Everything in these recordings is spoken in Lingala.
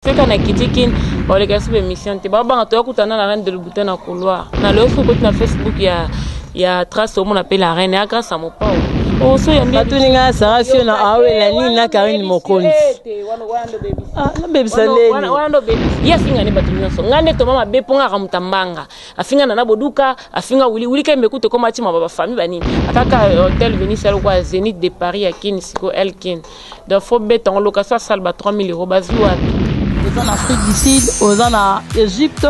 C'est qu'on a quitté kin pour les gars sur l'émission. Tu vas voir toi quand on a la reine de Louboutin dans le couloir. Dans le sur côté Facebook il y a trace au monde appelle la reine et grâce à mon père. Oh so yambi. Batuninga Sarafio na awe la ni na Karine Mokonzi. Ah na baby saleni. Wano baby. Yes inga ni batuninga so. Ngane to mama be ponga ramutambanga. Afinga na boduka, afinga wili ka mbekute ko mati ma baba famille banini. Ataka hôtel Venise kwa Zénith de Paris à Kin siko Elkin. Donc faut beton location salba 3000 € bazwa. Aux en Afrique du Sud, aux en Égypte,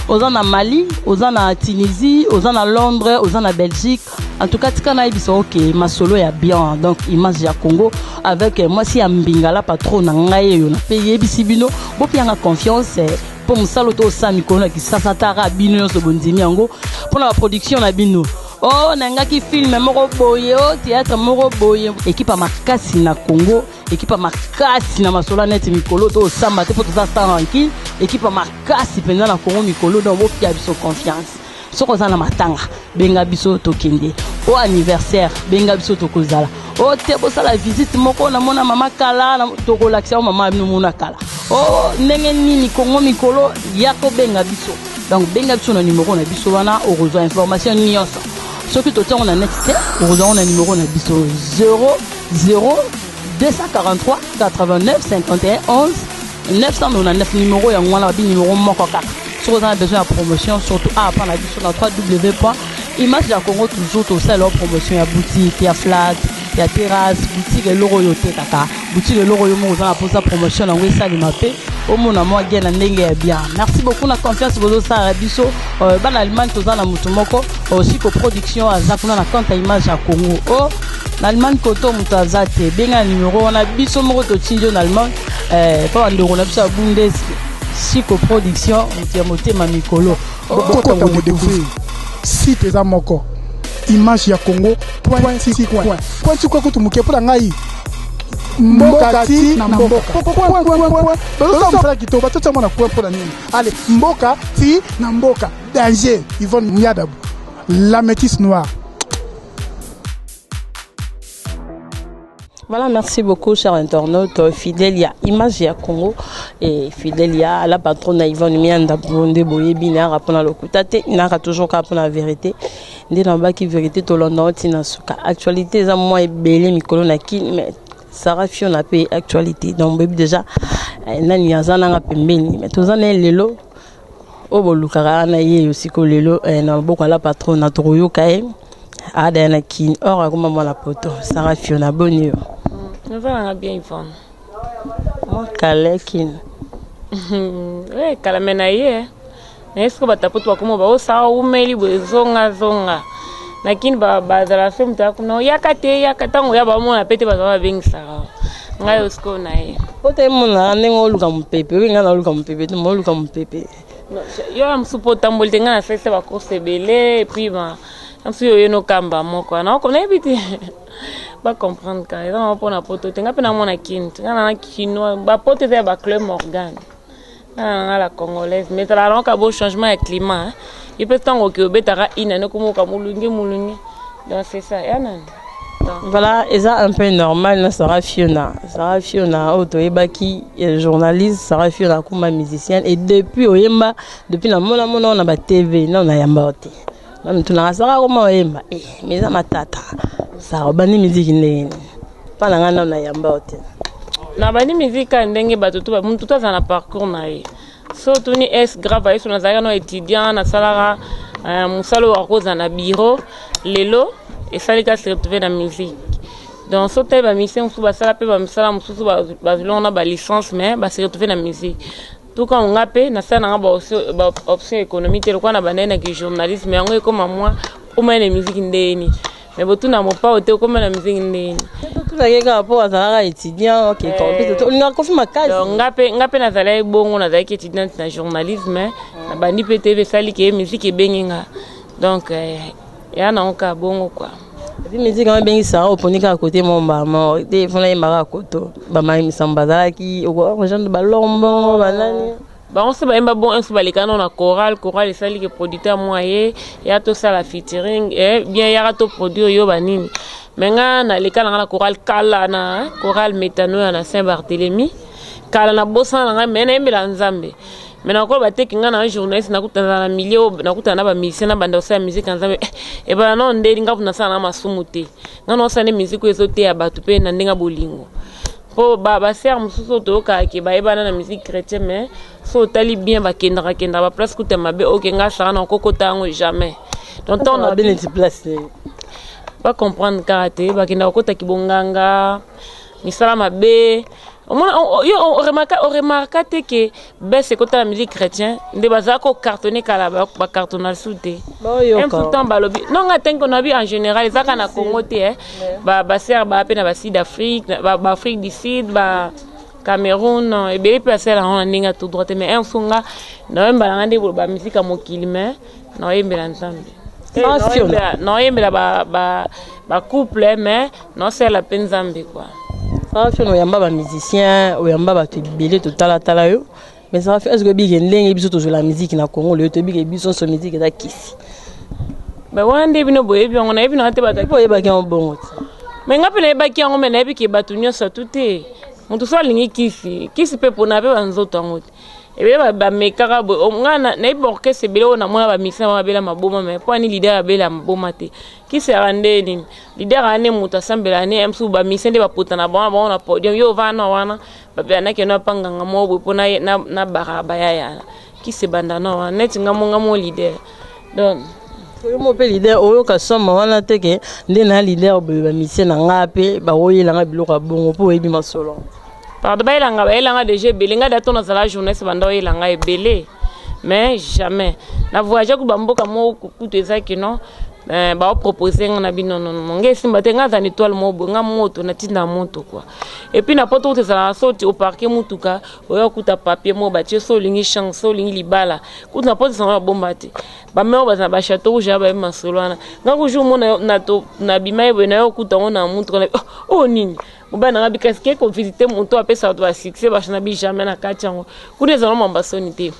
aux en Mali, aux en Tunisie, aux en Londres, aux en Belgique. En tout cas, Tikana Ibiso, ok, ma solo est bien. Donc, image ya Congo avec moi si Ambingala patron nangaye yo na payé bisibino. Bo pianga confiance pour musaloto sami kono ki sasatara bino so bondimi yango pour la production na bino. Oh, nanga ki film moko boye, oh théâtre moko boye. Équipe à makasi na Congo, équipe à makasi na masola net mikolo to samba te pour tout ça tranquille. Équipe à makasi pendant na Congo mikolo donc bo pia biso confiance. Soko za na matanga, benga biso to kende. Au anniversaire, benga biso to kozala. Oh te bo sala visite moko na mona mama kala na to ko l'action mama no mona kala. Oh ndenge nini Congo mikolo yako benga biso. Donc benga biso na numéro na biso wana au rejoindre information nyonso. Ce que tu as on a net, on a numéro na biso 00 243 89 51 11 999 numéro ya ngwana bi numéro moko kaka. Si vous avez besoin de promotion, surtout à la biso na www.image ya Congo toujours tout ça leur promotion ya boutique, ya flat, ya terrasse, boutique et loro yote kaka. Boutique et loro yo mo za pour sa promotion na wesa limapé. Au mona mo gena ndenge bien. Merci beaucoup na confiance bozo sa biso ban Allemagne toza na mutumoko aussi ko production azakuna na compte image ya Congo. Oh l'Allemagne koto mutazate benga numéro na biso moko to tinjo na Allemagne pa ndoko na biso Bundes siko production mutiamote mamikolo. Kota mo découvrir site za moko image ya Congo.6 point tu quoi que tu muke pour ngai mboka ti na mboka point msala kitoba toto mona point pour la nini allez mboka ti na mboka danger Yvonne Miadabu la métisse noire. Voilà, merci beaucoup, chers internautes. Fidèle à Image ya Congo et fidèle à la patronne Yvonne Mianda Bonde Boye Bina rapona lokutate inaka toujours ka pour la vérité. Ndé na ba ki vérité to London tina suka. Actualité za moi belé mikolo na ki mais Sarafio na pe actualité. Donc bébé déjà nani yazana nga pembeni mais tozana lelo obolukara na ye aussi ko lelo na boko la patronne na troyo kae ada na kin or comme moi la poto Sarafio na bonio. Nous allons bien Yvonne. Moi Kalekin. Eh Kalamenaye. Est-ce que batapoto wa como ba osa umeli zonga. Lakini bazala femme ta kuno yakate yakatango ya ba mona pete bazala bengisa. Ngai usko naye. Pote mona nengo luka mpepe, winga na luka mpepe, to mo luka mpepe. Yo am supporta mbolite ngana sese ba course belé et puis ba am su yo no kamba moko na ko na biti. Ba comprendre ka eza ma pona poto tenga pena mona kintu ngana na kino ba poto za ba club Morgan na la congolaise mais la ronka beau changement de climat il peut tango que betara ina ne komo ka mulungi donc c'est ça yana voilà eza un peu normal na Sarafiona auto ebaki journaliste Sarafiona kuma musicienne et depuis oyemba depuis na mona na ba TV na yamba ote na tuna sara koma oyemba mais za matata ça bani musique ndenge pana ngana na yamba ote na bani musique ndenge batutu ba muntu taza na parcours na ye so tuni es grave ayi sona zaka no étudiant na salara musalo wa koza na bureau lelo et salika se retrouver na musique donc so te ba mission su ba sala pe ba misala mususu ba zilona ba licence mais ba se retrouver na musique tout quand on appelle na sana ba option économique le quoi na banene ki journalisme yango comme moi au moins les musiques ndeni mais botu na mopa ote comme la musique ndeni tout ça que rapport à ça étudiant OK compétent on a confirmé case ngape na zala bongo na zaki étudiant na journalisme na bandi PTV sali ke musique ebenga donc ya na onka bongo quoi puis musique quand bengi ça oponika à côté mon maman des fona yemba koto ba mai misambazala ki o gens de balombo banani ba on se ba emba bon on les canons na chorale et sali que producteur moyen ya to ça la featuring et bien ya to produire yo banini menga na les canons na chorale kala na chorale métano na Saint-Barthélemy kala na bosa na ngai mais na yembela nzambe mais na ko ba teki nga na journaliste na kutana na milieu na kutana ba musicien na banda osa musique nzambe e ba na ndeli nga kuna sana na masumu te nga no sa ne musique ezote ya batu pe na ndenga bolingo po ba ser mususu to ka ke ba ebana na musique chrétienne mais so tali bien ba kenda ba place kuta mabe oke nga sa na kokota ngo jamais donc on a bien cette place pas comprendre karaté ba kenda kokota kibonganga misala mabe on remarque que c'est côté la musique chrétienne de bazako cartonné kala ba cartonnal souté un tout temps balobi non ngaten qu'on a vu en général zaka na Congo te ba ser ba pe na ba Sud Afrique ba Afrique du Sud ba Cameroun et bien passer là on ninga tout droit mais un songa na mbala ngande ba musique à mokili mais non yembela nzambe non yembela ba couple mais non c'est la peine nzambe quoi. Ça fait no yamba ba musicien o yamba ba tebele to tala yo mais ça fait est-ce que bi ngenge biso to la musique na Congo le to bi biso so musique da kisi ba wande bino boye bi ngona bino ate ba ta boye ba ki on bon mais ngapele ba ki ngoma na bi ki batunyo sa tuté mutu so lingi kisi pe pona pe banzoto ngote ebe ba mekaka bo ngana na iborke se bele ona mona ba misa ba bela maboma mais po ni leader bela maboma te ki se rande ni leader ane muta sambela ne emsu ba misende ba potana ba na podium yo vana wana ba bana ke no panga ngamo bo pona na baraba ya ki se banda no wana net ngamo leader donc oyo mo pe leader oyo ka soma wana teke nde na leader ba misena ngape ba oyela ngabilo ka bongo po ebi masolo. Pardon, ba elanga déjà belinga dato na sala journée se banda elanga ebele mais jamais na voyage ku bamboka mo kutu ezaki non ba proposer na bino non ngesi mbatenga za étoile mo bonga moto na tinda moto quoi et puis na poto te sala sorti au parquet mutuka oyo kuta papier mo ba tie so lingi chance so lingi libala kutu na poto sala bomba te ba me ba ba château ja ba masolwana ngako jour mo na to na bimai bo na yo kuta ona mutu oh nini Mba na bika ske ko visiter monto apesa to succès ba chana bi jamais na kachango kune za mamba soni te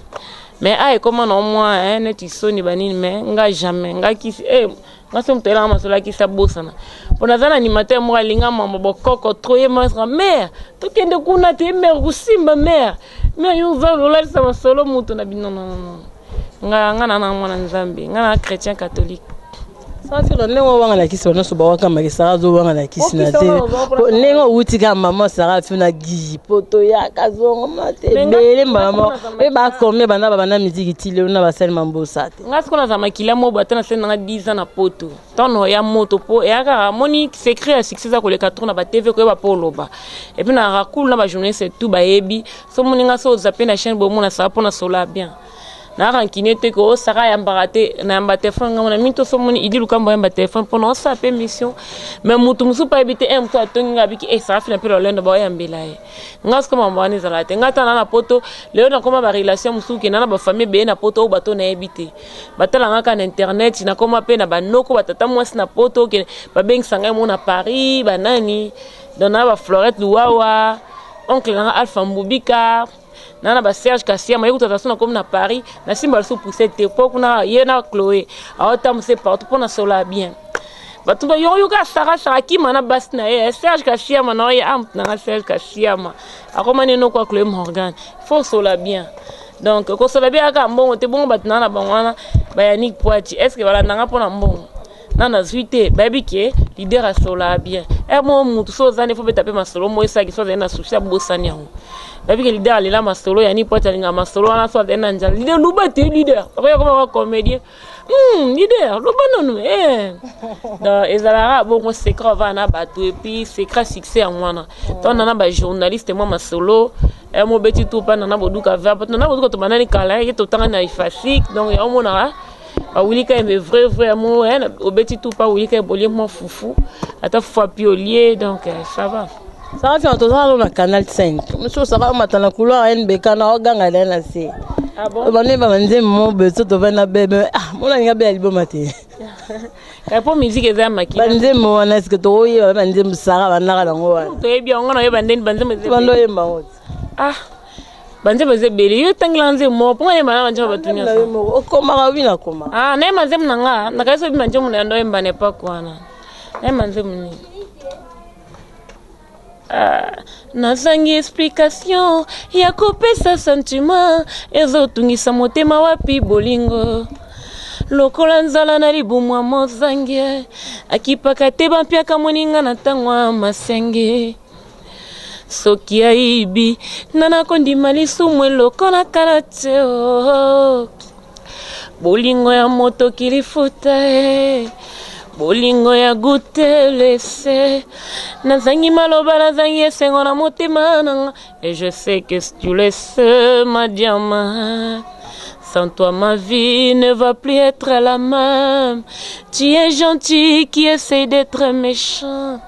mais ay comment non moi net isoni banini mais nga jamais nga kisi nga som tela masola ki sa bosana pona zana animateur mo alinga mamba bokoko troye masra mère to kende kuna te mère kusimba mère mais yo za lola sa masolo mutu na bino non nga na mwana nzambe nga na chrétien catholique. Ça fait le néo wanga la kisi bana so ba waka ma Sarah zo wanga la kisi na te néo uti ka maman Sarah fi na giji poto ya kazongo mate bele maman e ba combien bana musique tile na ba sel mambo sate ngas kona za makila mo batana sen na 10 ans na poto tono ya moto po e aka moni secret à succès za ko le 4 na ba TV ko ba poloba et puis na rakul na ba journée c'est tout ba ebi so moni nga so zape na chaîne bo mona sa pona sola bien na rankinete ko saka ya mbarate na mbate fanga na minto so moni idi lukamba ya mbate fanga pendant sa permission mais mutu musu pa ebite mto atonga biki saka fina pelo lendo ba ya mbelaye ngas ko mambani zalate ngata na poto leo na koma ba relation musu ke na ba famille be na poto o bato na ebite batala ngaka na internet na koma pe na banoko batata mwasi na poto ke ba beng sanga mo na Paris banani dona ba Florette Luwawa oncle na Alpha Mbubika nana ba Serge Kassiama yekuta tasona comme na Paris na simba so pour cette époque na yena Chloé aota mse partout pour na sola bien batumba yo ka sara ki mana basna Serge Kassiama na ya am na Serge Kassiama akoma ne no kwa Chloé Morgan faut sola bien donc ko sola bien ka mbongo te bongo batna na bangwana ba Yannick Poiti est-ce que bala nanga pona mbongo nana zuite baby ke leader a sola bien mo mutu so zane fo betape masolo mo esa ki so zana sucia bosani yango baby ke leader alela masolo yani Poiti alinga masolo wana so zana njala leader lubate leader oya koma comédien leader lubano donc ezala bon secret va na bato et puis secret succès en wana ton nana ba journaliste moi masolo mo beti tout pa nana boduka verbe nana boduka to banani kala ke to tanga na ifasik donc ya mona Awilika est vrai amour au petit tout pas Awilika est bolé mon foufou ata fois piolier donc ça va fait en total na canal 5 monsieur ça va matana couloir NBK na oganga na c'est ah bon bane ba nze mo beso to vana bebe mona nga be albo maté ka po musique eza makila banze mo wana est-ce que to oyi banze musara bana ka ngo wana to ebi ngona yo banze bando yemba ngoti banze baze bele yo tanglanze mo po ngene bana banje batunya sa okoma ka wina koma na manze mnanga na kaso bi manje mna ndo yemba ne pa kwana na manze mni nazangi explication ya kopesa sentiment ezotungisa motema wapi bolingo lokola nzala na libumwa mozange akipaka te bampiaka moninga na ntangwa masenge soki aibi nana kondima lisumu elokola kala te bolingo ya moto kilifuta bolingo ya gute lese nazangi maloba nazangi esengo na motema nanga et je sais que si tu laisses ma diamant sans toi ma vie ne va plus être la même tu es gentil qui essaie d'être méchant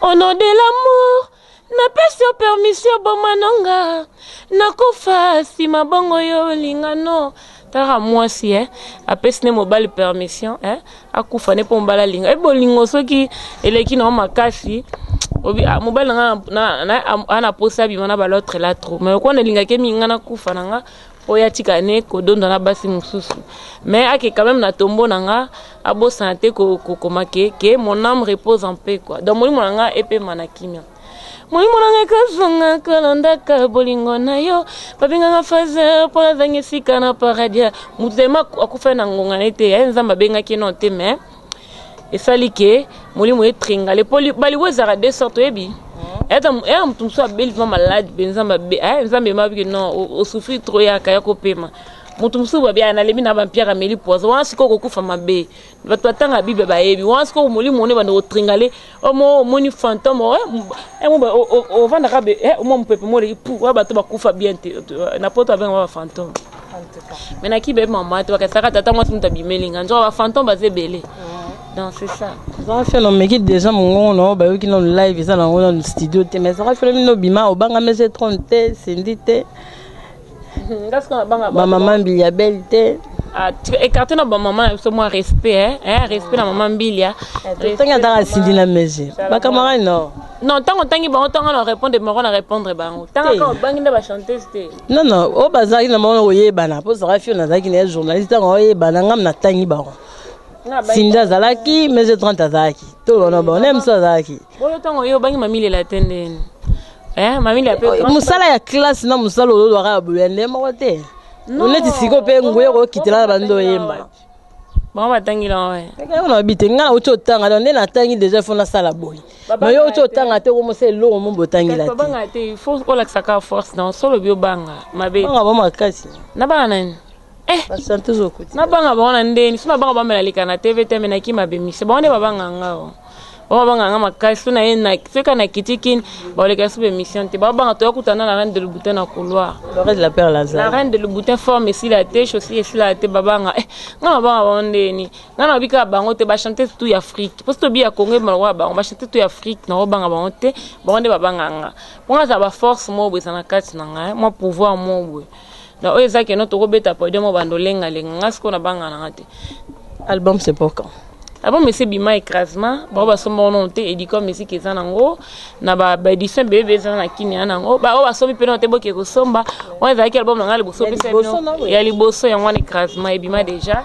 au nom de l'amour napesi permission bomanonga nakufa si mabongo yo lingano tara mwasi apesi ne mobali permission akufa ne po mbala linga bolingo soki eleki na makasi obi mobali na ana posa bi mana ba l'autre là trop mais ko na linga ke minga na kufa nanga oya tikane ko dondo na basi mususu mais ake quand même na tombo nanga abo santé ko komake ke mon âme repose en paix quoi donc moi nanga epe manakimia moi monanga kazanga kalanda ka bolingo na yo babenganga fazer pour la zangi sika na paradia mutema akufa na ngonga nete nzamba benga ke non te mais esalike molimo etringa le poli bali wezara de sorte ebi mtu mso abeli malade benzamba nzambe mabi non o souffrir trop ya kaya kopema mutu mso babia na lebi na bampiaka meli pozo wana siko kokufa mabe batu atanga bible baebi wana siko molimo ne bando otringale omo moni fantôme o vanda kabe mo mpepe mo le pou wa batu bakufa bien na poto avec wa fantôme mais na kibe mama to bakasaka tata moi mutu abimelinga njo wa fantôme bazebele. Non, c'est ça. Ça fait le mec déjà mon non bah qui dans le live ça dans le studio mais ça fait le bima au banga mais c'est 30 c'est dit qu'est-ce qu'on a banga maman bilia belle té écarter na maman c'est moi respect respect na maman bilia tant dans la sindi na mesi ba camarade non tant on tangi ba on tangi na répondre mais on na répondre ba tant quand bangi na ba chanter c'était non au bazar na mona oyeba na po ça fait na zaki na journaliste on oyeba na ngam na tangi ba Sinda zalaki meze 30 zalaki to lona ba nem so zalaki bolo tango yo bangi mamile la tendeni mamile ape musala ya classe na musala lo lo ga bulende mo te oneti siko pe nguye ko kitela bando yemba ba batangi la ouais ka ona bitenga o tanga donc na tangi déjà fona sala boy mais yo to tanga te ko mo se lo mo botangi la te banga te il faut ko la saka force dans solo bio banga mabe banga ba makasi na bana nani basante zokuti na banga bona ndeni sima banga bamela likana TV te mena kima bemise bonde babanga ngao babanga ngama makasi na yena feka na kitikin ba le kasu bemission te babanga to yakutana na reine de Louboutin na couloir le reste de la Père Lazare la reine de Louboutin forme ici la tête aussi ici la tête babanga ngama banga bondeni ngana bika bango te ba chanter tout Afrique parce que bien Congo malwa ba on va chanter tout Afrique na banga bango te bonde babanga nga ponga za ba force mo bwe sana kati na nga mo pouvoir mo bwe na oyo ezaki no tokobeta podium mo bando lenga ngasko na banga na ngate album c'est pour quand album c'est bima écrasement ba ba somba non te ediko musique ezana ngo na ba édition bébé ezana na kini nango ba ba somi pe no te boke ko somba on ezaki album na ngale boso pe ya liboso ya ngwana écrasement ebima déjà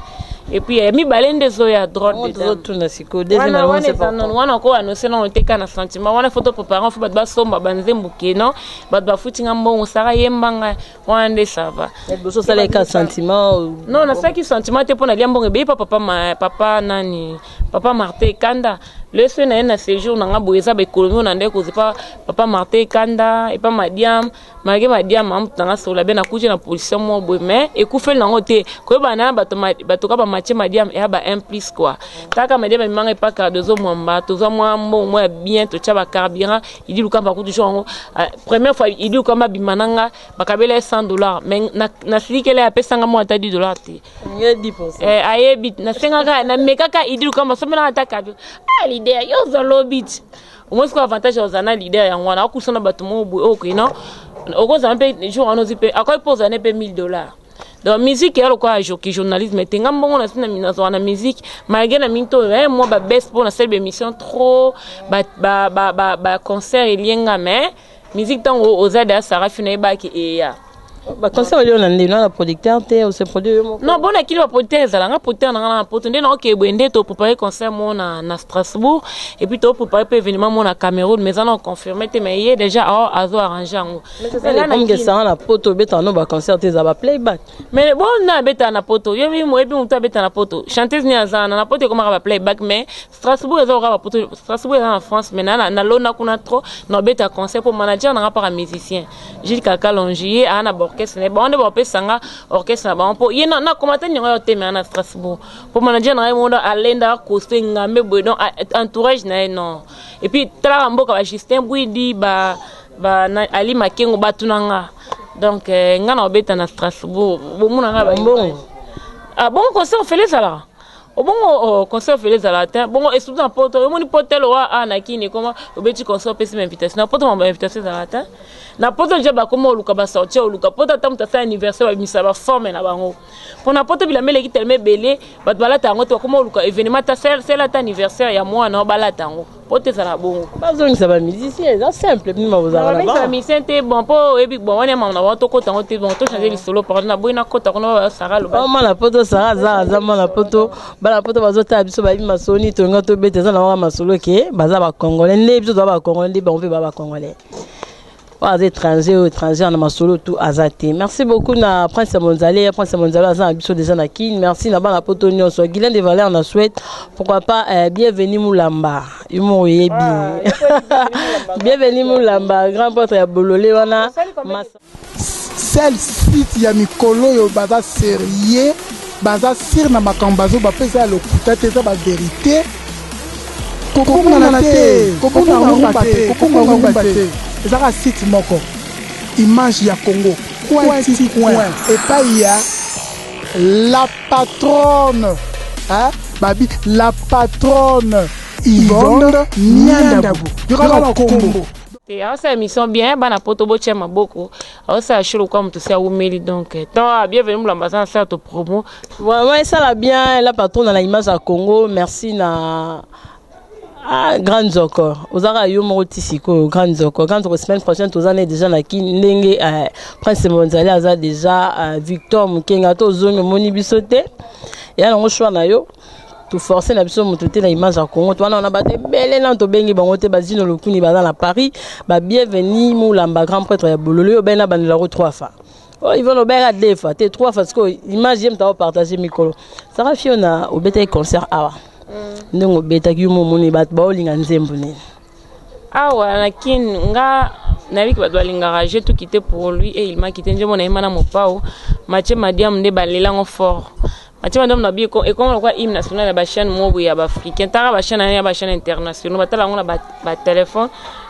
et puis mi balende zo ya droite de tout na siko deuxième album c'est pas non wana ko annoncer non te kana sentiment wana photo préparant fu ba somba banzembu keno ba futinga mbongo sara yembanga wana ça va boso sala ka sentiment non na saki sentiment te pona liambongo be papa nani papa Martin Kanda le se na séjour na ngabo eza ba économie na ndeko zepa papa Martin Kanda et pas Madiam Madiam am tanga sola be na kuje na position mo boy mais ekufel nango te ko ba na bato ka ba match Madiam e ba 1 plus quoi taka Madiam manga pas ka deux mwamba to zo mwambo moi bien to cha ba carburant il dit luka ba ku toujours première fois il dit luka ma bimananga bakabela $100 mais na silikele ya pesa nga mo ata $10 te nge 10% ayebi na senga ka na mekaka il dit luka ma somela ataka l'idée yo zo lobit au moins quoi avantage aux ana leader ya ngwana akusona bato mo okay non okoza mpe jour anozi pe akoy pose ane pe $1000 donc musique ya lokwa joki journalisme tenga mbongo na sina minazo na musique malgré na minto moi ba best pour na celle émission trop ba concert elienga mais musique tango ozada Sarah fina ba ki eya Bah concert on a un producteur ou c'est produit non bon akili ba producteur ezala nga producteur na poto ndé na OK bwende to préparer concert mon na Strasbourg et puis to préparer peu événement mon na Cameroun mais on confirmé mais il est déjà azo arrangé ngo mais là comme que ça na poto beta no ba concert za ba playback mais bon na beta na poto yebi mo ebi muta beta na poto chanteuse ni azana na poto comme ba playback mais Strasbourg ezo ba poto Strasbourg en France mais na lona kuna trop na beta concert pour manager na pas musicien Gilles Kakalongier ana orchestre ne bon de sanga orchestre na bon pour yena na commenter nyongo teme na Strasbourg pour manager na mo alenda coster ngambe bodon entourage na non et puis tala mboka ba Justin Bouidi ba Ali Makengo batunanga donc nga na obeta na Strasbourg bo muna nga ba bon ah bon concert fait les ala bon concert fait les ala bon et surtout en porte moni portel wa na kini comment obeti concert pesi invitation na porte ma invitation za la na poto nje ba komo luka ba sortir luka poto tamuta sa anniversaire ba misa ba forme na bango pona poto bila mele ki tellement belé ba bala tango to komo luka événement ta c'est la anniversaire ya moi na bala tango poto ça la bongo bazoni ça ba musicien c'est simple ni ma vous avez là ça musicien te bon po et puis bon on est na to ko tango te bon to changer le solo par na boina ko ta kono sara lo ba na poto sara za na poto bala poto bazota biso ba bima soni to ngato bete za na ma solo ke baza ba congolais ne biso ba congolais ba on veut ba congolais aux étrangers en masolo tout azate. Merci beaucoup na Prince Monzale azan abiso déjà na kin. Merci na bana poto nyonso Guilain de Valère na souhaite pourquoi pas bienvenue Moulamba. Yumo yebi. Bienvenue Moulamba, grand porte ya Bololé wana. Celle site ya mikolo yo baza sérieux, baza sir na makambazo ba pesa le kutate za ba vérité. Kokonga na te, kokonga te. Ezaka site moko image ya Congo coin et pas il y a la patronne babi la patronne Yvonne Niandabu yokala Congo te asa émission bien bana poto boche maboko asa shiro kwa mtu sia umeli donc tant bienvenue Moulamba ça to promo vraiment ça la bien la patronne dans la image à Congo merci na Grand Zoko, Ozara Yomo Tissiko, Grand Zoko, semaine prochaine, tous années déjà na ki ndenge Prince Monzale aza déjà Victor Mukengato zone moni bisote. Et alors on choix na yo to forcer na biso mototé na image à Congo. Toi on a batté belé na to bengi bangote bazino lokuni baza na Paris, ba bienvenue Moulamba grand prêtre ya Bololo ben na banela ro 3 fois. Oh ils vont le faire deux fois, t'es 3 fois parce que image j'aime t'avoir partagé mikolo. Ça va fiona au bété concert awa. Ndongo beta kiumo moni bat bawlinga nzembo ne awa lakini nga naliki bat balinga j'ai tout quitté pour lui et il m'a quitté nje mona imana mopao Mathieu Madiam nde balelango fort Mathieu Madiam na biko et comme quoi hymne national ya ba chaîne mobu ya ba africain tara ba chaîne ya ba chaîne international batala ngona ba téléphone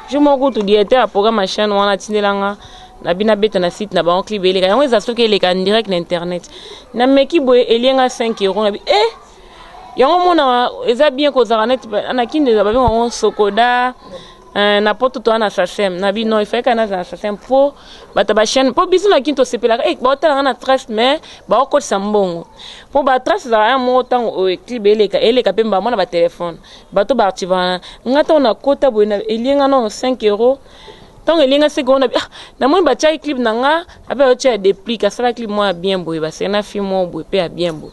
je moko to diete a programme chaîne wana tindelanga na bina beta na site na ba clip eleka yango za soki eleka en direct na internet na meki boye elienga 5 € na bi yango mona eza bien ko zaranet na kinde za babinga on sokoda na poto to na sasem na bi no ifeka na sasem po bata ba chaîne po biso na kinto sepela ba tala na trace mais ba ko sambongo po ba trace za ya mo tango o clip eleka pemba mona ba téléphone bato ba activa ngata na kota bo na elinga no 5 € tango elinga seconde na mo ba chai clip na nga abe o cha déplique ça la clip moi bien boy ba c'est na film mo boy pe bien boy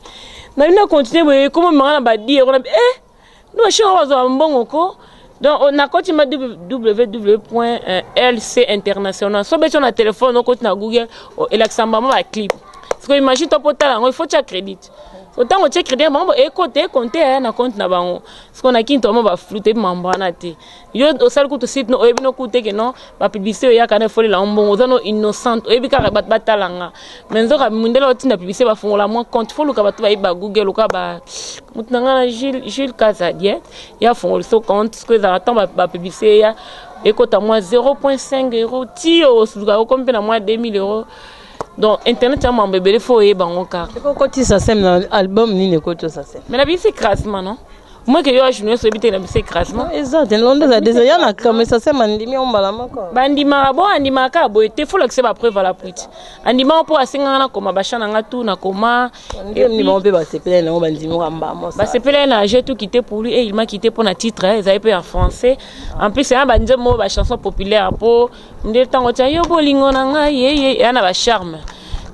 na ina continuer comment mangana ba dire on no chez on va mbongo ko donc on a continué www.lc international so be sur na téléphone on continue na Google et l'accent ba clip parce que imagine toi potala il faut tu crédit autant on check crédit mambo et côté compter na compte na bango parce qu'on a kinto mo ba flouter mambana te yo au sal ko to site no ebino koute ke non ba publicité ya kana foli la mbongo zano innocent ebi ka batalanga menzo ka mundela otinda publicité ba fongola mo compte folo ka batu ba Google ka ba mutanga Jules Kazadiet ya fongol so compte ce que za temps ba publicité ya et kota moi 0.5 € tio suka ko mpe na moi 2000 €. Donc internet ça m'a bébé faut y bango car ko ti ça sem na album ni ne ko to ça sem mais la vie c'est crassement non moi que yo journée so bité na bise écrasement exact l'onde za déjà yana comme ça c'est mandimi on bala mako bandima bo andima ka bo te faut que ba preuve à la puite andima po asinga na koma bashana nga tout na koma et ni bon ba se plaît na bandimi ramba mo ça ba se plaît na j'ai tout quitté pour lui et il m'a quitté pour un titre ils avaient payé en français en plus c'est un bandje mo ba chanson populaire po ndé tango tia yo bolingo na nga ye yana ba charme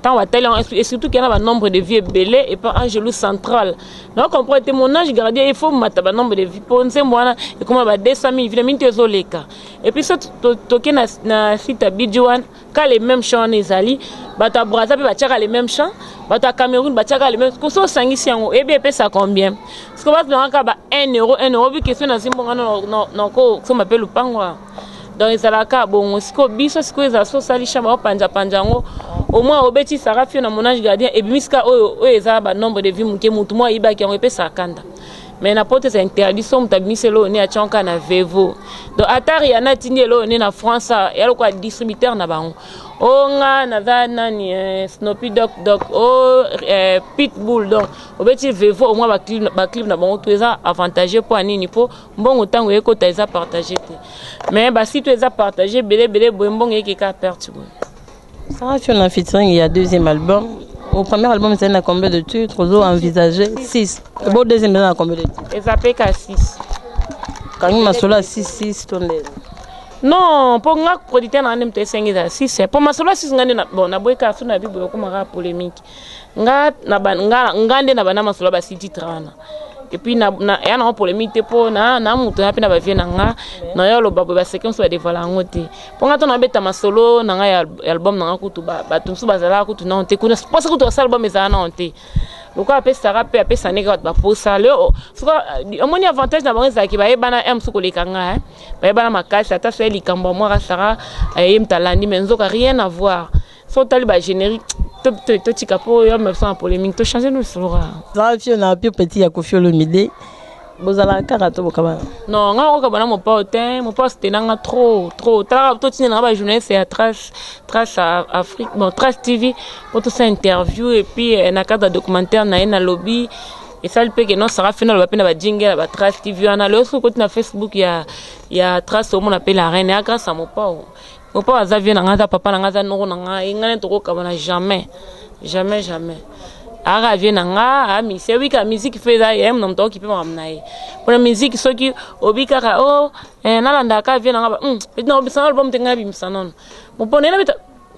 tant wa tel et surtout qu'il y a un nombre de vies belé et pas un gelou central donc on pourrait témoignage garder il faut mettre un nombre de vies pour nse mwana et comment ba 200 000 évidemment tezoleka et puis ça toké na site Bidjouan quand les mêmes chants ezali bata Brazza pe ba les mêmes chants bata Cameroun ba les mêmes ko so sangisi yango et bien ça combien parce que ba donaka ba 1 euro vu que c'est na simbonga non ko so m'appelle lupangwa donc ezalaka bon siko biso siko ezaso salisha ba panja panjango au moins obeti sarafio na monage gardien et bimiska o eza ba nombre de vies muke mutu mo iba ki on peut sakanda mais na pote c'est interdit so mutabimise lo ne achonka na vevo donc atari yana tindi lo ne na France ya lo kwa distributeur na bango onga na dana ni Snoopy Dog Pitbull donc obeti vevo au moins ba clip na bango tout eza avantageux pour anini po mbongo tango eko ta eza partager te mais ba si tout eza partager belé mbongo yeke ka perte. Sarah, tu as featuring il y a deuxième album. Au premier album, c'est combien de titres? Vous avez envisagé 6. Au deuxième, c'est combien de titres? Ils appellent qu'à 6. Quand il m'a solo 6 tonnes. Non, pour moi, producteur n'a même pas 5 à 6. Pour moi, solo 6 ngande na bon na boy ka so na bi boy ko mara polémique. Nga ngande na bana masolo ba 6 titres wana. Et puis na ya na polémique po na muto na pena ba vie na nga na yo lo babo ba séquence ba dévoiler ngote po nga to na beta masolo na nga ya album na nga kutu ba tunsu ba zala kutu na onte kuna parce que to sa album ezana na onte loko ape sara pe ape saneka ba posa le so omoni avantage na bango za ki ba ebana em suko lekanga ba ebana makasi ata so likambo mo ra sara ayem talandi menzo ka rien à voir so tali ba générique to tikapo yo me sans polémique to changer nous sera là tu na plus petit ya Koffi Olomide bozala karato bokaba non nga ko bana mo poste nanga trop tala to tina ba journaliste c'est à Trace Afrique bon Trace TV pour tout ça interview et puis na cadre documentaire na lobby et ça le peut que non ça final ba pena ba jingle ba Trace TV ana le sur côté na Facebook ya Trace au mon appelle la reine grâce à mon papa azavie na ngaza papa na ngaza noko na nga ingane to ko kabana jamais ara vient na nga ami c'est oui ka musique fait ça yem non to ki pe mamnae pour la musique so ki obika ka na landa ka vient na nga non bisa album tenga bi misanon bon pone na beta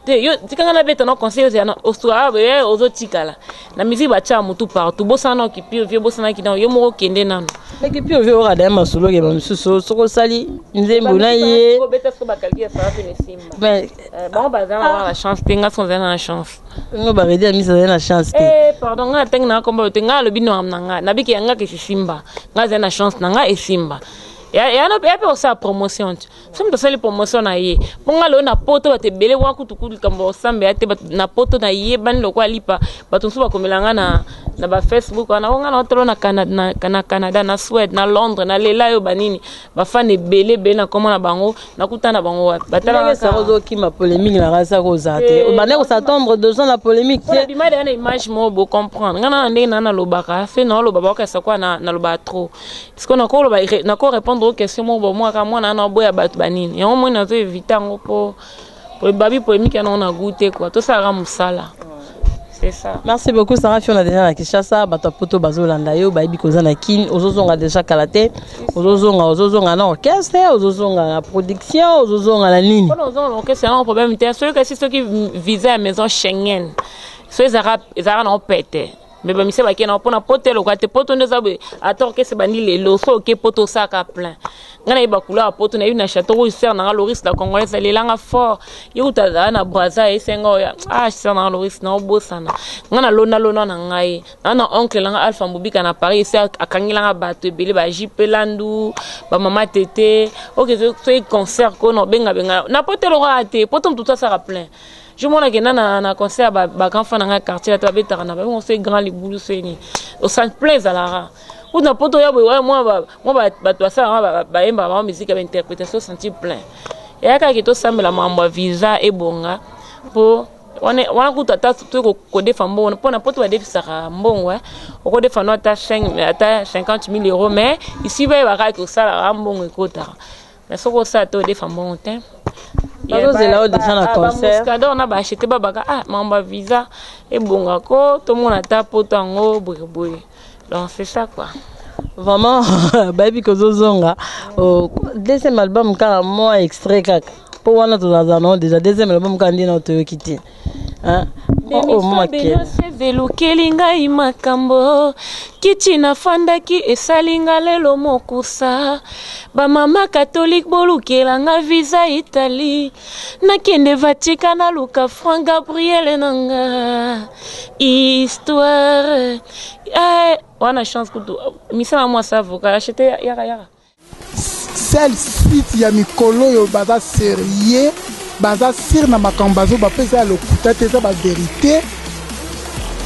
yo tikanga na beta no conseil ya no osua be ozotikala na musique ba cha mutu partout bosana ki pire vie bosana ki na yo mo kende nano mais que puis on va da masolo ke mamsuso soko sali nzembo na ye ko beta so ba kalkia ça fait simba mais bon bazana la chance tenga son na chance ngo ba redia misa na chance pardon nga tenga na komba tenga lo bino amna nga na biki nga ke simba nga za na chance na nga e simba ya no pe sa promotion somme to sali promotion na ye ponga lo na poto ba te bele wa kutukulu kambo sambe ate na poto na ye ban lo kwa lipa bato so ba komelanga na ba Facebook na nga na tolo na Canada na Suède na Londres na lela yo banini ba fan e bele na comment na bango na kutana bango batala ça rozo ki ma polémique na rasa ko zate ba ne ko s'attendre 2 ans la polémique c'est bima de na image mo bo comprendre nga na ndenge na lo baka fait non lo baba ka sa kwa na lo ba trop parce que na ko lo ba na ko répondre aux questions mo bo moi ka moi na boya bat banini ya mo na zo éviter ngo po babi polémique na goûter quoi tout ça ramusala. C'est ça. Merci beaucoup Sarah, on a déjà la Kinshasa, bato poto bazolanda yo, baibi kozana kin, ozozonga déjà kalate, ozozonga na orchestre, ozozonga na production, ozozonga la ligne. Pour ozonga l'orchestre, c'est un problème, c'est ceux qui visaient la maison Schengen. Ceux les arabes n'ont pété. Mais bah mise bakena opona pote lo kwate poto ndeza be ator ke se bani le loso ke poto saka plein ngana iba kula poto na une château ser na Loris la congolaise le langa fort yuta na Brazza e sengo ya ser na Loris na obosana ngana lona na ngai na oncle langa Alpha Mbubika na Paris ser akangila nga bato ebele ba jipelandu ba mama tete OK so concert ko no benga na pote lo rate poto tout ça saka plein. Je m'en ai na concert ba enfant na quartier la tabeta na ba on se grand les boulous seni au centre plein à la ou na poto ya moi ba to ça ba emba ba musique ba interprétation senti plein et aka ki to sambela mambo visa e bonga pour wana kuta ta ko defa mbongo pona poto ba defa saka mbongo ko defa no ta 50 000 euros mais ici va ba ka sala mbongo ekota mais soko sa to defa mbongo te bazozela déjà na concert muscador na ba acheter ba baka mamba visa et bonga ko to mona ta poto ngo boye donc c'est ça quoi. Vraiment baby kozozonga deuxième album kala moi extrait kaka po wana tozazana déjà deuxième album kandi na toyokiti hein velukeli ngai makambo kiti nafandaki esalinga lelo mokusa bamama katolike bolukelanga visa Italie nakende Vatika naluka Franc Gabriel nanga histoire wana chance kutu misala mwa savoka acheter yaka celle site ya mikolo yo baza sérieux baza sir na makambazo bapesa lokuta te za ba vérité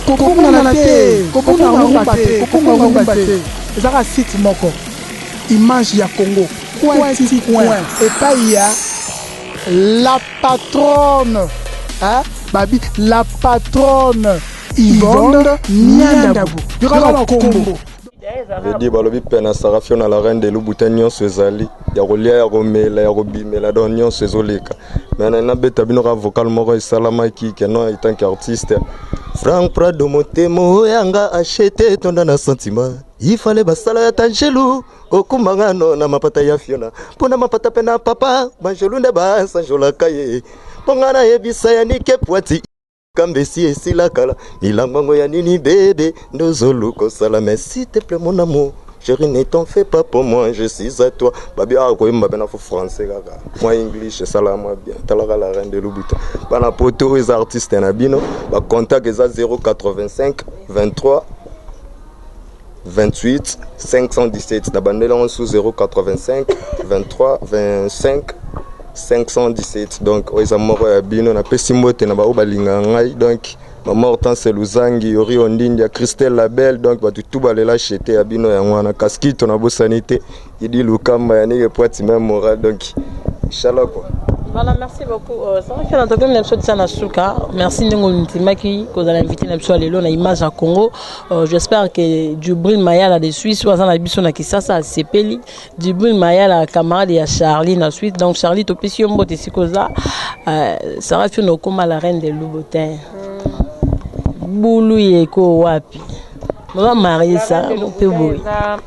kokonga te kokonga te ezaka site moko image ya Congo point et pas il y a la patronne babi la patronne Yvonne Niandabu yokala Congo je dis balobi pena sarafio na la reine de Lubuta nyonso ezali ya kolia ya komela ya kobimela don nyonso ezoleka mais na beta bino ka vocal moko esalamaki ke non étant qu'artiste Frank Prado motemo yanga acheté tonda na sentiment il fallait basala ya tanjelu okumanga no na mapata ya Fiona pona mapata pena papa banjelu nde ba sanjola kaye pongana yebisa ya nike poati Kambesi esilakala milango ya nini bébé ndozolu kosala mais s'il te plaît mon amour chérie ne t'en fais pas pour moi je suis à toi babi ko yimba bena fo français kaka moi english ça la moi bien talaka la reine de Lubuta bana poto les artistes na bino ba contact eza 085 23 28 517 na bandela on sous 085 23 25 517 donc oza moko ya bino na pesi mbote na ba balinga ngai donc maman Hortense Luzangi Yori Ondindi ya Christelle Labelle donc batu tout balela chete ya bino ya mwana kaskito na bosanité idi lukamba ya nige poiti même moral donc inchallah quoi. Voilà, merci beaucoup. Ça va faire un truc de ça na suka. Merci Ndongo Ntimaki que vous avez invité na biso lelo na image à Congo. J'espère que Djibril Maya la de Suisse soit na biso na Kisasa sepeli. Djibril Maya la camarade ya Charlie na suite. Donc Charlie topesi mbote sikoza. Ça va faire no koma la reine de Lubuta. Bulu yeko wapi. On va marier ça. On peut boy.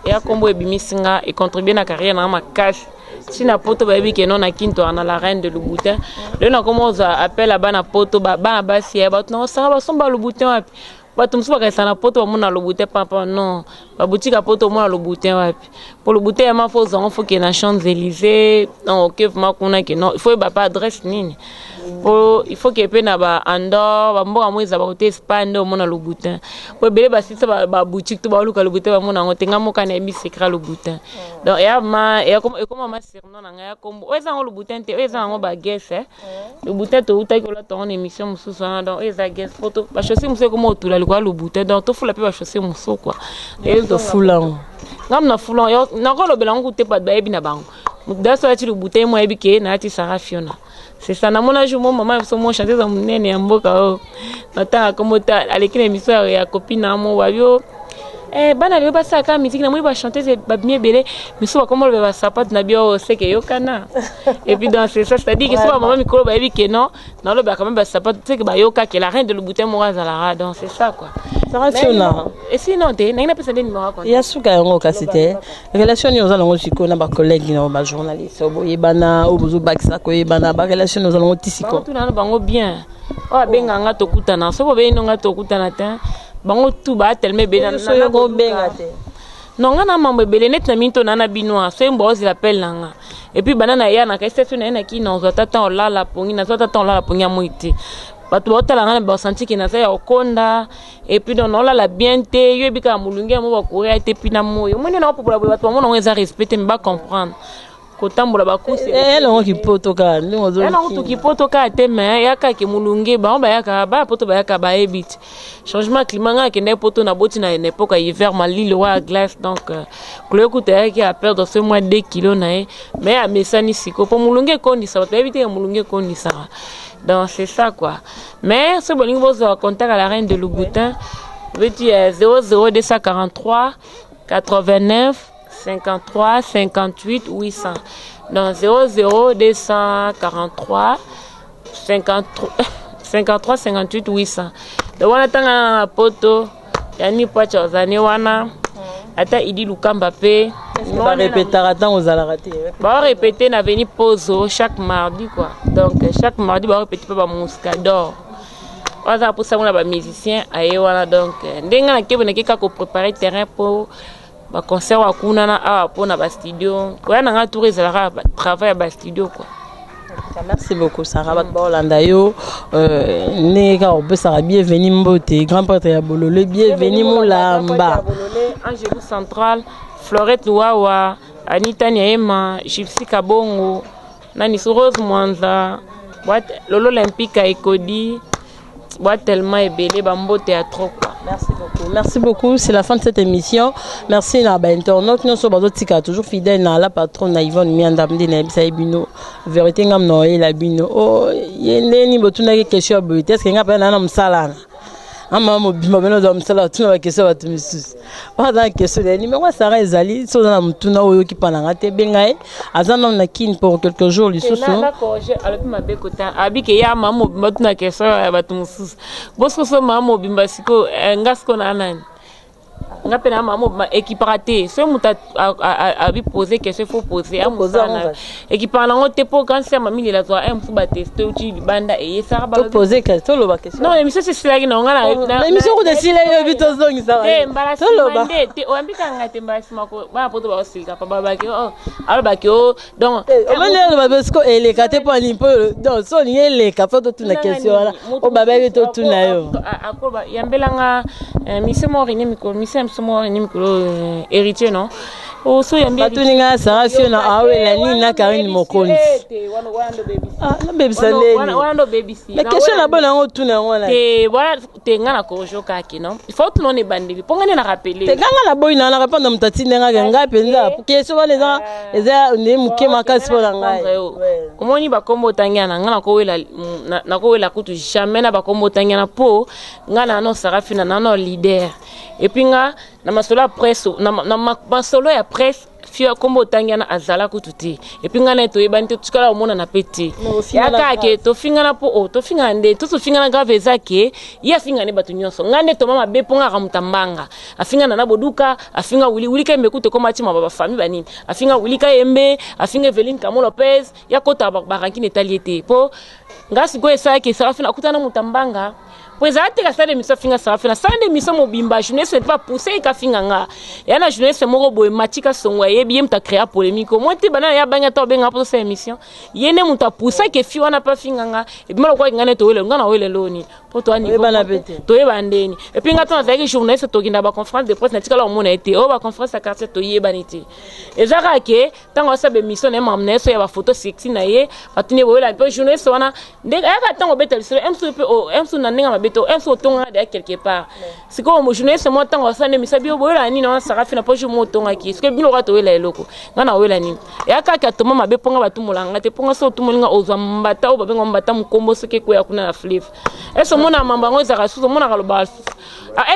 Et à Combo et Bimisinga et contribuer na carrière na ma cash. Si na poto ba bi kenon na kinto na la reine de Lubuta le na commence à appeler la bana poto ba basi ya ba non ça ba somba Lubuta wapi bato msuba ka sana poto ba mona Lubuta papa non ba boutique poto mona Lubuta wapi pour Lubuta ya mafo za faut que na Champs-Élysées non OK makuna ke non il faut ba pas adresse nini pour il faut que pe na ba Andor ba mboka mweza ba côté Espagne ndo mona Lubuta pour bele ba sita ba boutique to ba luka Lubuta ba mona ngotenga moka na bi secret Lubuta donc ya ma et comme ma sirno na ngaya kombo oza ngo Lubuta nte oza ngo ba guest Lubuta to uta ko la ton émission mususu donc oza guest photo ba chaussée mususu comme otula le kwa Lubuta donc to fula pe ba chaussée mususu quoi et to fulan ngam na fulan yo na ko lo belango te pa ba ebi na bango mudaso ati Lubuta mo ebi ke na ati Sarah Fiona c'est ça na mona jour maman so mo chanter za munene ya mboka o nataka comme ta alekina émission ya copine amo wabio bana le ba saka musique na moi ba chanter ba bien belé mais so comment le ba sapat na bio c'est que yo kana et puis dans c'est ça c'est-à-dire que so maman mikolo ba ebi que non le ba quand même ba sapat c'est que ba yo ka que la reine de Lubuta mo za la donc c'est ça quoi ça va fiona et sinon te na ina pesa numéro quoi ya suka yango kasite relation ni ozala ngo siko na ba collègue na ba journaliste oboye bana obuzo bakisa ko bana ba relation ozala ngo tisiko tout na bango bien o benga nga to kutana so bo be nga to kutana te bango tout ba tellement bien na go benga te non nga na mambo belé net na minto na binoa so mbo ozi l'appel nanga et puis banana ya na ka station na ki na tata on la pongi na tata on la pongi moiti bato botala nga ba senti ki na sa ya okonda et puis non la bien te yo bika mulungi mo ba koya te pina moyo moni na popola bato mo na eza respecter me ba comprendre kotambola bakusi elongo kipoto ka ndingo elongo kipoto ka te me yaka ke mulungi ba yaka ba poto ba yaka ba ebit changement climat nga ke ne poto na boti na époque hiver mali le roi glace donc klo kuta ki a perdre ce mois 2 kilos na mais a mesani siko po mulungi kondi sa ba ebite mulungi kondi sa Donc c'est ça quoi. Mais ce bon niveau de contact à la reine de Louboutin, veux-tu 00243 89 53 58 800. Donc 00243 53 58 800. Donc on attend un poto, yani pocha ozane wana. Ata idi lukamba pe. On va répéter attends aux raté. Bah répéter na venir poso chaque mardi quoi. Donc chaque mardi bah répéter pas Moscador. On va pour ça on a ba musicien aye wana donc ndenga na kebo na kika ko préparer terrain pour ba concert wa kuna na a pour na ba studio. Ko na nga tour ezala travail ba studio quoi. Merci beaucoup Sarah Batbolanda yo nega obesa bienvenue mbote grand prêtre ya Bololé bienvenue Mulamba Angélou Central Florette Wawa Anita Niema Gypsy Kabongo Nani Rose Mwanza boîte Lolo Olympique à Ekodi boîte tellement ébélé bambo théâtre quoi. Merci beaucoup, c'est la fin de cette émission. Merci à l'internaute. Nous sommes toujours fidèles à la patronne Yvonne Miandamdi Nebisa Bino. Vérité ngam noé la bino. Oh, yéné botuna question beauté. Est-ce qu'il y a pas un homme salana? Maman bimba beno do msala tuna ba question ba tumisus. Ba da question ni mais quoi ça ezali so na mtuna oyo ki pananga te bengai azana na kin pour quelques jours lisusu. D'accord, j'ai alors ma bekota abike ya maman bimba tuna question ba tumisus. Bosko so maman bimba siko ngasko na nani. Nga pena maman équiparaté ce muta abi poser question faut poser à musana équiparant on te pour quand c'est mamie la toi un fuba tester uti banda et ça ba poser question lo ba question non émission c'est cela qui non na émission ko de sila yo bito zongi ça to lo ba te o ambika ngate mbasi mako ba poto ba osilika pa ba ki oh alors ba ki oh donc on ne ba besko ele kate pa ni po donc so ni ele ka foto tuna question o baba bito tuna yo akoba yambelanga mise mo rini mikolo mise msomo ni mikolo héritier non o so yambi batuninga Sarah na awe la ni na Karine Mokonzi ah na baby salé wana baby si la question la bonne on tuna wana te voilà te ngana ko joka ki non il faut tout non e bandeli ponga ne na rappeler te ngana la boy na répondre mutati nga nga penza question wana eza ne muke makasi pona ngai omoni ba kombo tangana ngana ko wela na ko wela kutu jamais na ba kombo tangana po ngana no Sarafina na no leader et puis nga na masolo ya presse na masolo ya presse fio kombo tangana azala kututi et puis nga na to ebante tukala omona na peti yaka ke to fingana po o to fingana nde to fingana grave zake ya fingana batu nyonso ngande to mama be ponga kamutambanga afingana na boduka afinga wili ka mbekute ko matima baba famille banini afinga wili ka yembe afinga Eveline Kamo Lopez ya kota baranki netaliete po ngasi go esa ke Sarafina kutana mutambanga. Pois até gastar de missa finga Sarafina, sai de missa mobimba, jeunesse pas pousser ka finga nga. Ya na jeunesse moko boy matika songwa ye bien ta créer polémique. Moi te bana ya banga to benga pour cette émission. Yene muta pousser ke fi wana pa finga nga. Et bien ko ngane to wele ngana wele loni. Po to ani to ye bandeni. Et puis ngata na zaki journaliste to kinda ba conférence de presse na tikala mona été. O ba conférence à quartier to ye baniti. Et zaka ke tango sa be mission na mamne so ya ba photo sexy na ye, batine wele un peu journaliste wana. Ndeka ya tango betel sur emsu na ninga beto un sotonga de quelque part c'est comme mo journée c'est moi tango ça ne mi sabi obola ni na Sarafina po je mo tonga ki ce que bino rato wela eloko ngana wela ni ya kaka to mama be ponga batu mulanga te ponga so tumulinga ozwa mbata o babenga mbata mukombo soke ko ya kuna na flif eso mona mamba ngo za kasuso mona kaloba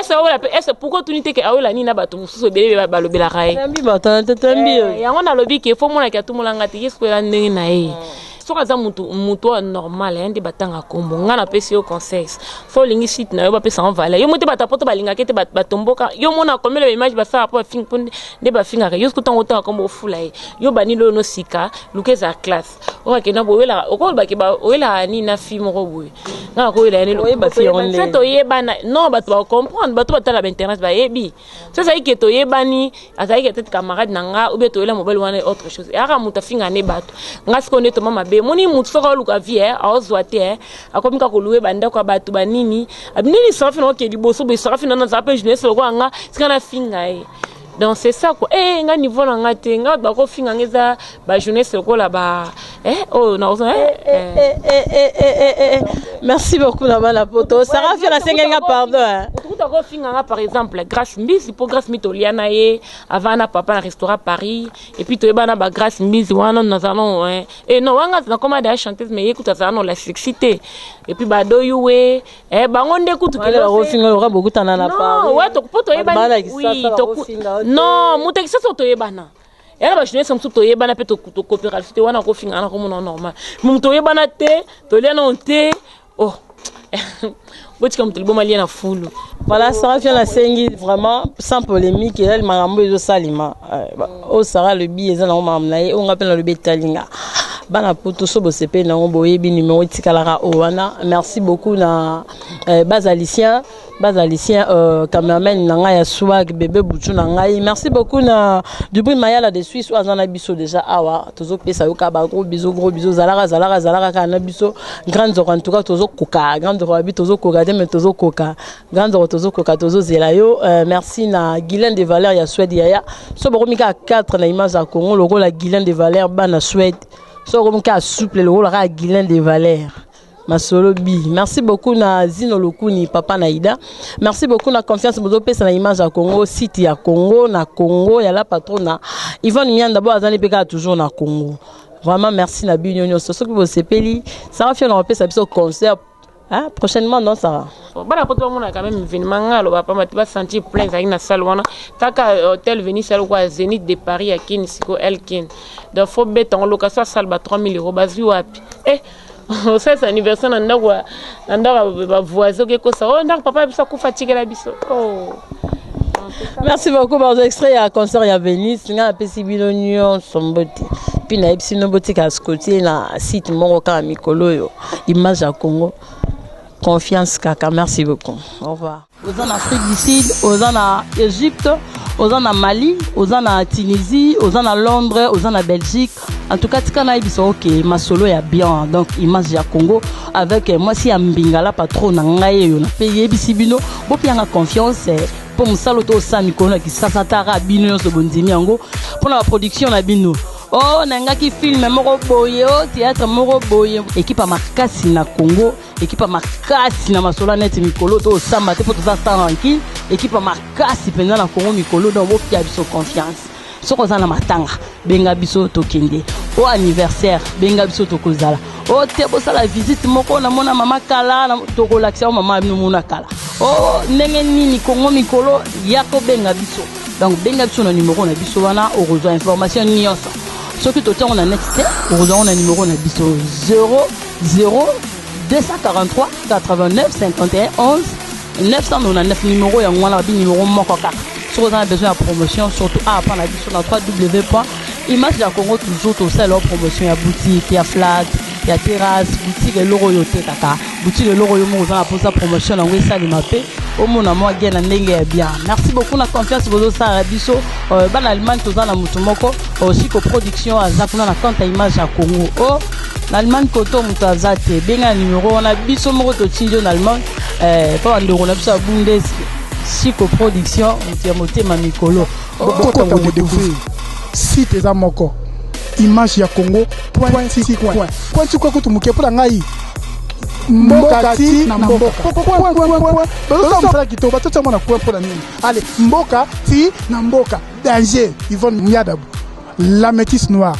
eso wela pe eso pourquoi tunite ke awela ni na batu mususo bele balobela kai tambi batana tambi ya ngona lobi ke fo mona ke tumulanga te yesko la ndenge na ye soka za mutu normal ende batanga kombo ngana pesi yo conseil fo lingi site na yo ba pesa en valeur yo mote batapoto balinga kete batomboka yo mona komela image ba sa rapport fing ponde de ba finga yo skuta ngota kombo fula yo bani lo no sika lukeza classe o ka na boela o ko ba ke ba oela ni na fi mo boye ngana ko ela ni lo ba fi on le to yebana non ba to comprendre ba to batala ba internet ba yebi so ça que to yebani azai ke tete camarade nanga ou be to ela mobile wana autre chose ya ka muta finga ne bato ngasko ne to mama be moni mutu soka luka vie azwate akomika koluwe banda kwa batu banini abinini Sarafina ke liboso be Sarafina na zape jeunesse ko nga sikana finga donc c'est ça quoi nga niveau na nga te nga ba ko finga ngeza ba jeunesse ko la ba oh non merci beaucoup là-bas la poto Sarah fait la sengenga pardon tout finga par exemple grâce mbisi pour grâce mitoliana ye avant na papa na restaurant Paris et puis to bana ba grâce mbisi wana nous allons et non wanga na comme des chanteuses mais écoute ça non la sexité et puis ba do yuwe bango ndekutu kele ba finga aura beaucoup tanana pas non ouais to poto yebana oui to non mutekisa to yebana yala ba jeunesse mtu to yebana pe to coopérative wana ko finga na ko mon normal mtu to yebana te to liana te oh voilà, Sarah vient la sengi vraiment sans polémique. Elle m'a ramené au salima. Au Sarah le billet, elle m'a ramené. On appelle le betalinga. Bana poto sobo sepe na on boye bi numéro tikalara owana. Merci beaucoup na Bazalicien cameraman nanga ya swag bébé butu nanga. Merci beaucoup na Dubri Mayala de Suisse azana biso déjà awa tozo pesa yoka ba gros bisous zalara kana biso grande en tout cas tozo koka grande robi tozo koka mais tozo koka grande tozo koka tozo zelayo. Merci na Guylaine de Valère ya Suède ya sobo komika 4 na image ya Congo le rôle la Guylaine de Valère bana Suède so comme ka souple le rôle la Guylaine de Valère Masolo bi. Merci beaucoup na Zino Lokuni papa Naïda. Merci beaucoup na confiance bozo pesa na image ya Congo site ya Congo na Congo ya la patrona Yvonne Mian d'abord azali peka toujours na Congo. Vraiment merci na binyonyo so que vous sepeli ça va faire on pesa biso concert prochainement non ça va. Bana poto mona quand même événement ngalo ba pama tu sentir plein avec na salle wana taka hôtel Venus salle quoi Zénith de Paris à Kin siko Elkin. Donc faut bet en location salle ba 3000 € bazi wapi. C'est anniversaire nanda voisin que ça oh ndak papa biso ku fatigué la biso oh merci beaucoup pour extrait à concert ya Venise nga pesi bilonyo somboti puis na epsi no botika scotty na site moko ka mikolo yo image ya Congo confiance kaka merci beaucoup au revoir aux en Afrique du Sud aux en Égypte aux en Mali aux en Tunisie aux en Londres aux en Belgique en tout cas tika na ibiso OK masolo ya bien donc image ya Congo avec moi si ambingala patron na ngai yo na payer bisibino bo pianga confiance pour musalo to sa mikolo ki sasa tara bino so bondimi yango pour la production na bino oh nangaki film moko boye oh théâtre moko boye équipe makasi na Congo équipe makasi na masolo net mikolo to samba te pour to sa tranquille équipe makasi penza na Congo mikolo donc bo pia biso confiance soko za na matanga benga biso to kende au anniversaire benga biso to kozala oh te bo sala visite moko na mona mama kala to relaxer mama bino mona kala oh ndenge nini Congo mikolo yako benga biso donc benga biso na numéro na biso wana au rejoindre information nyonso soki to on a nexté au rejoindre na numéro na biso 00 243 89 51 11 999 numéro ya ngwana bi numéro moko kaka si vous avez besoin de promotion surtout à prendre la vie sur la www.image ya Congo toujours tout ça leur promotion ya boutique ya flat ya terrasse boutique et l'oroyoté kaka boutique et l'oroyomo vous avez pour promotion na ngwe sali mapé au mona mo gien na ndenge ya bien merci beaucoup na confiance bozo sa biso ban Allemagne tout ça na mutu moko aussi ko production azakuna na compte image ya Congo oh l'Allemagne koto mutazate benga numéro on a biso moko to tinjo na Allemagne pas ndeko na biso bundes Chico production mutiamote mamikolo boko ta vous découvrir site eza moko image ya Congo.6 point tu quoi que tu muke pour ngai mboka ti na mboka point ça kito ba tota mona point pour la nini allez mboka ti na mboka danger Yvonne Miadabu la métisse noire